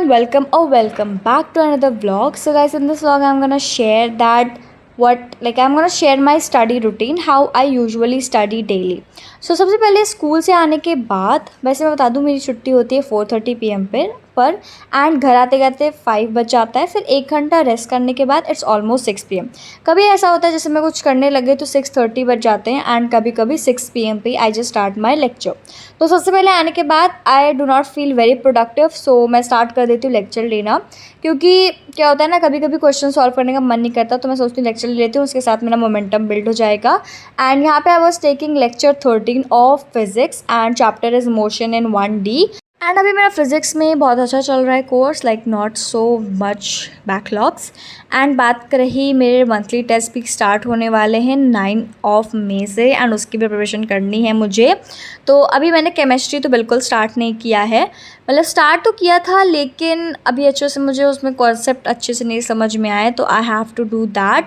everyone, welcome or welcome back to another vlog. So guys, in this vlog I'm gonna share that I'm gonna share my study routine, how I usually study daily. So सबसे पहले school से आने के बाद वैसे मैं बता दूँ मेरी छुट्टी होती है 4:30 PM पर एंड घर आते आते 5 बज जाता है। फिर 1 घंटा रेस्ट करने के बाद इट्स ऑलमोस्ट 6 PM। कभी ऐसा होता है जैसे मैं कुछ करने लगे तो 6:30 बज जाते हैं एंड कभी कभी 6 PM पे I just start my lecture. तो सबसे पहले आने के बाद I do not feel very productive, so मैं स्टार्ट कर देती हूँ लेक्चर लेना, क्योंकि क्या होता है ना कभी कभी क्वेश्चन सॉल्व करने का मन नहीं करता, तो मैं सोचती हूँ लेक्चर ले लेती हूँ, उसके साथ मेरा मोमेंटम बिल्ड हो जाएगा। एंड यहाँ पे I was taking lecture 13 of physics and chapter is motion in 1D। And अभी मेरा फिज़िक्स में बहुत अच्छा चल रहा है course, like not so much backlogs. And बात रही मेरे मंथली टेस्ट भी स्टार्ट होने वाले हैं 9 मई से एंड उसकी भी प्रिपरेशन करनी है मुझे। तो अभी मैंने केमिस्ट्री तो बिल्कुल स्टार्ट नहीं किया है, मतलब स्टार्ट तो किया था लेकिन अभी अच्छे से मुझे उसमें कॉन्सेप्ट अच्छे से नहीं समझ में आए, तो I have to do that.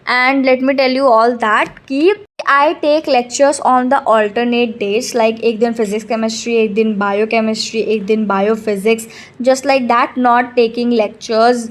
And let me tell you all that कि I take lectures on the alternate days, like एक दिन फिजिक्स केमिस्ट्री, एक दिन बायो केमिस्ट्री, एक दिन bio physics, just like that, not taking lectures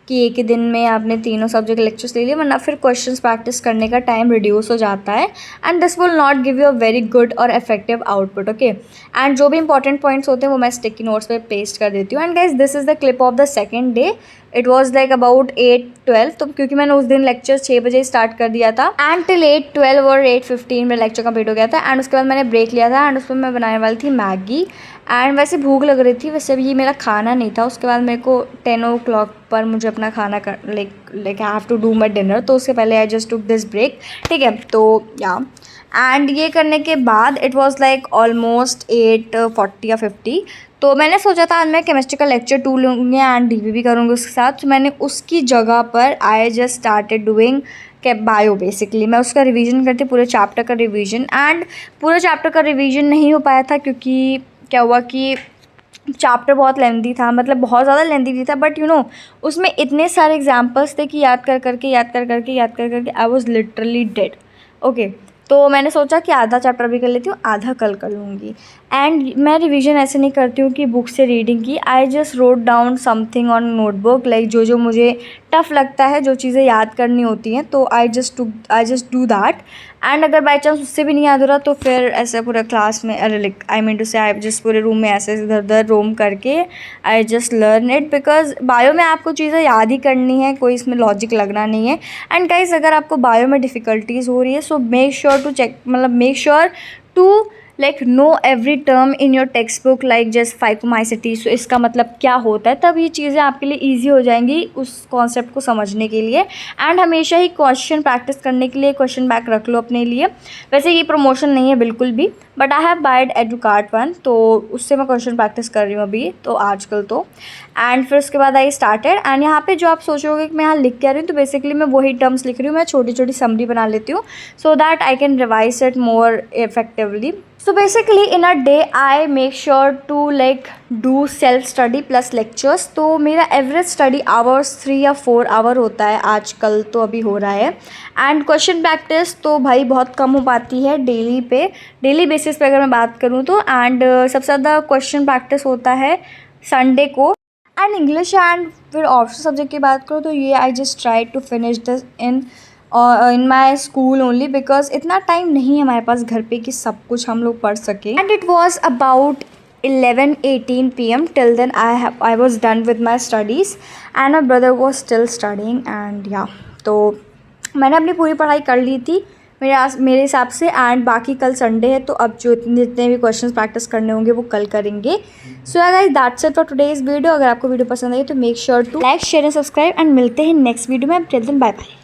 कि एक ही दिन में आपने तीनों सब्जेक्ट लेक्चर्स ले लिए, वरना फिर क्वेश्चंस प्रैक्टिस करने का टाइम रिड्यूस हो जाता है and this will not give you a very good और इफेक्टिव आउटपुट। ओके, एंड जो भी इंपॉर्टेंट पॉइंट्स होते हैं वो मैं स्टिकी नोट्स पे पेस्ट कर देती हूँ। And guys, this is the clip of the second day. It was like about 8:12, तो क्योंकि मैंने उस दिन लेक्चर 6 बजे स्टार्ट कर दिया था एंड टिल 8:12 और 8:15 में लेक्चर कंप्लीट हो गया था। एंड उसके बाद मैंने ब्रेक लिया था एंड उसमें मैं बनाने वाली थी मैगी। एंड वैसे भूख लग रही थी, वैसे भी ये मेरा खाना नहीं था। उसके बाद मेरे को 10 o'clock पर मुझे अपना खाना कर like I have to do my dinner, तो उसके पहले I just took this break. ठीक है, तो या एंड ये करने के बाद इट वॉज लाइक ऑलमोस्ट 8:40 या 50। तो मैंने सोचा था आज मैं केमिस्ट्री का लेक्चर 2 लूँगी एंड DP भी करूँगी उसके साथ। तो मैंने उसकी जगह पर I just started doing bio. Basically मैं उसका रिवीजन करती, पूरे चैप्टर का रिवीजन। एंड पूरे चैप्टर का रिवीजन नहीं हो पाया था क्योंकि क्या हुआ कि चैप्टर बहुत लेंथी था, मतलब बहुत ज़्यादा लेंथी भी था, बट यू नो उसमें इतने सारे एग्जाम्पल्स थे कि याद कर करके I was literally dead. Okay, तो मैंने सोचा कि आधा चैप्टर भी कर लेती हूँ, आधा कल कर लूँगी। एंड मैं रिवीजन ऐसे नहीं करती हूँ कि बुक से रीडिंग की, I just wrote down something on notebook, like जो मुझे टफ़ लगता है, जो चीज़ें याद करनी होती हैं, तो I just do that. And अगर बाई चांस उससे भी नहीं याद हो रहा तो फिर ऐसे पूरे क्लास में आई मीन टू से आई जस्ट पूरे रूम में ऐसे इधर उधर रोम करके I just learn it, because bio में आपको चीज़ें याद ही करनी है, कोई इसमें लॉजिक लगना नहीं है। एंड गाइस, अगर आपको बायो में डिफ़िकल्टीज़ हो रही है, so make sure to like know every term in your textbook, like just phycomycetes, so इसका मतलब क्या होता है, तब ये चीज़ें आपके लिए ईजी हो जाएंगी उस कॉन्सेप्ट को समझने के लिए। एंड हमेशा ही क्वेश्चन प्रैक्टिस करने के लिए क्वेश्चन बैंक रख लो अपने लिए। वैसे ये प्रमोशन नहीं है बिल्कुल भी, बट आई हैव बाइड एडुकार्ट 1, तो उससे मैं क्वेश्चन प्रैक्टिस कर रही हूँ अभी तो आजकल तो। एंड फिर उसके बाद आई स्टार्टेड। एंड यहाँ पे जो आप सोचोगे कि मैं यहाँ लिख के आ रही हूँ, तो बेसिकली मैं वही टर्म्स लिख रही हूँ, मैं छोटी छोटी समरी बना लेती हूँ so that I can revise it more effectively. So basically in a day I make sure to like do self study plus lectures। तो मेरा एवरेज स्टडी आवर्स 3 या 4 आवर होता है आजकल, तो अभी हो रहा है। एंड क्वेश्चन प्रैक्टिस तो भाई बहुत कम हो पाती है डेली बेसिस पे अगर मैं बात करूँ तो। एंड सबसे ज़्यादा क्वेश्चन प्रैक्टिस होता है संडे को। एंड इंग्लिश एंड फिर ऑप्शनल सब्जेक्ट की बात करूँ तो ये I just try to finish this in my school only, because इतना टाइम नहीं है हमारे पास घर पे कि सब कुछ हम लोग पढ़ सकें। And it was about 11:18 PM। Till then I was done with my studies and my brother was still studying. And या तो मैंने अपनी पूरी पढ़ाई कर ली थी मेरे हिसाब से। एंड बाकी कल संडे है, तो अब जो जितने भी क्वेश्चंस प्रैक्टिस करने होंगे वो कल करेंगे। So guys, that's it for today's video. अगर आपको वीडियो पसंद आई तो make sure to like, share and subscribe and मिलते हैं नेक्स्ट वीडियो में। Till then bye bye.